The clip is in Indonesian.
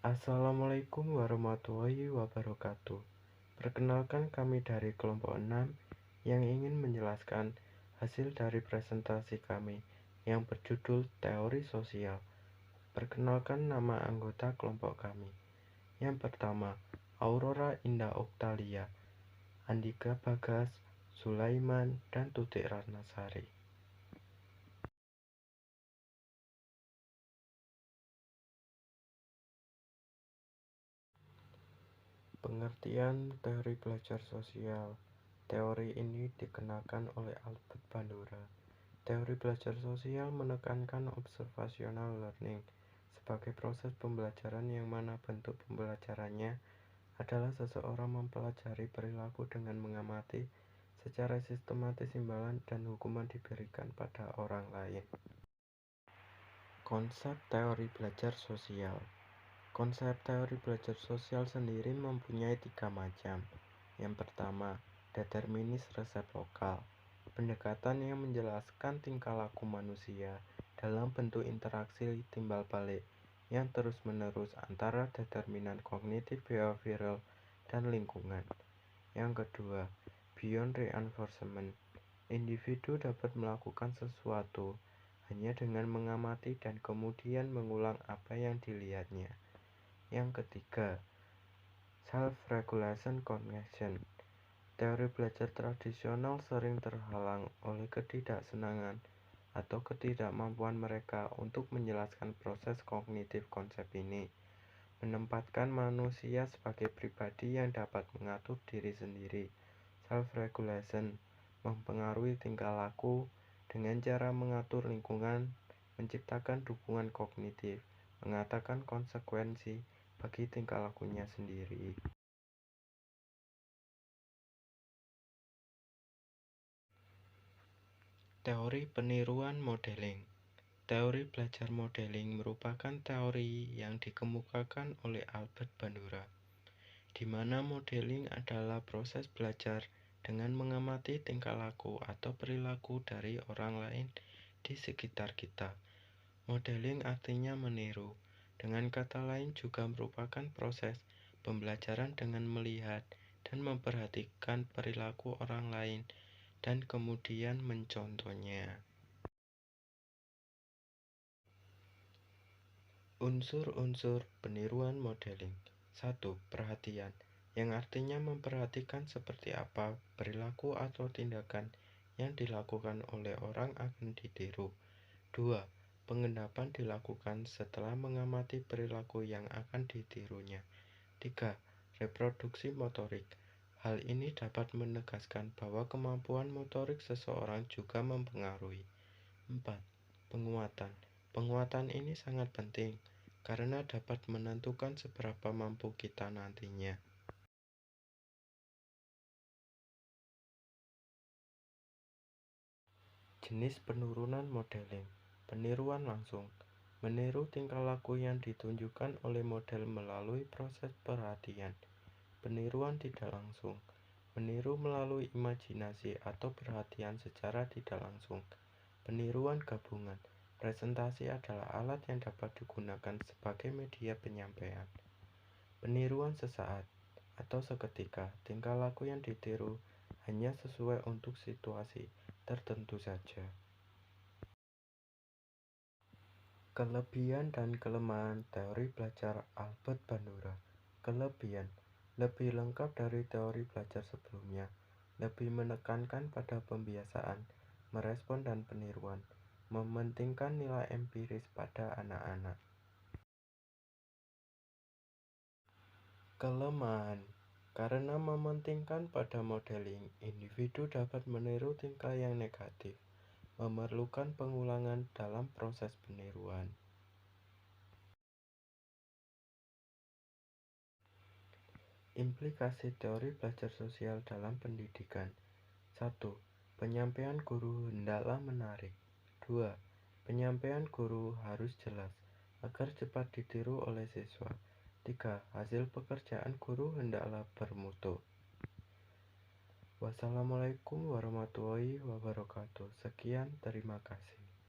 Assalamualaikum warahmatullahi wabarakatuh. Perkenalkan, kami dari kelompok 6 yang ingin menjelaskan hasil dari presentasi kami yang berjudul Teori Sosial. Perkenalkan nama anggota kelompok kami. Yang pertama, Aurora Indah Oktalia, Andika Bagas, Sulaiman, dan Tutik Ratnasari. Pengertian teori belajar sosial. Teori ini dikenakan oleh Albert Bandura. Teori belajar sosial menekankan observational learning sebagai proses pembelajaran yang mana bentuk pembelajarannya adalah seseorang mempelajari perilaku dengan mengamati secara sistematis imbalan dan hukuman diberikan pada orang lain. Konsep teori belajar sosial. Konsep teori belajar sosial sendiri mempunyai 3 macam. Yang pertama, determinis resep lokal. Pendekatan yang menjelaskan tingkah laku manusia dalam bentuk interaksi timbal balik yang terus-menerus antara determinan kognitif behavioral dan lingkungan. Yang kedua, beyond reinforcement. Individu dapat melakukan sesuatu hanya dengan mengamati dan kemudian mengulang apa yang dilihatnya. Yang ketiga, self-regulation cognition. Teori belajar tradisional sering terhalang oleh ketidaksenangan atau ketidakmampuan mereka untuk menjelaskan proses kognitif. Konsep ini menempatkan manusia sebagai pribadi yang dapat mengatur diri sendiri. Self-regulation mempengaruhi tingkah laku dengan cara mengatur lingkungan, menciptakan dukungan kognitif, mengatakan konsekuensi bagi tingkah lakunya sendiri. Teori peniruan modeling. Teori belajar modeling merupakan teori yang dikemukakan oleh Albert Bandura, di mana modeling adalah proses belajar dengan mengamati tingkah laku atau perilaku dari orang lain di sekitar kita. Modeling artinya meniru. Dengan kata lain juga merupakan proses pembelajaran dengan melihat dan memperhatikan perilaku orang lain dan kemudian mencontohnya. Unsur-unsur peniruan modeling. 1. Perhatian, yang artinya memperhatikan seperti apa perilaku atau tindakan yang dilakukan oleh orang akan ditiru. 2. Pengendapan dilakukan setelah mengamati perilaku yang akan ditirunya. 3. Reproduksi motorik. Hal ini dapat menegaskan bahwa kemampuan motorik seseorang juga mempengaruhi. 4. Penguatan. Penguatan ini sangat penting karena dapat menentukan seberapa mampu kita nantinya. Jenis penurunan modeling. Peniruan langsung. Meniru tingkah laku yang ditunjukkan oleh model melalui proses perhatian. Peniruan tidak langsung. Meniru melalui imajinasi atau perhatian secara tidak langsung. Peniruan gabungan. Presentasi adalah alat yang dapat digunakan sebagai media penyampaian. Peniruan sesaat atau seketika. Tingkah laku yang ditiru hanya sesuai untuk situasi tertentu saja. Kelebihan dan kelemahan teori belajar Albert Bandura. Kelebihan: lebih lengkap dari teori belajar sebelumnya, lebih menekankan pada pembiasaan, merespon dan peniruan, mementingkan nilai empiris pada anak-anak. Kelemahan: karena mementingkan pada modeling, individu dapat meniru tingkah yang negatif, memerlukan pengulangan dalam proses peniruan. Implikasi teori belajar sosial dalam pendidikan. 1. Penyampaian guru hendaklah menarik. 2. Penyampaian guru harus jelas agar cepat ditiru oleh siswa. 3. Hasil pekerjaan guru hendaklah bermutu. Wassalamualaikum warahmatullahi wabarakatuh. Sekian, terima kasih.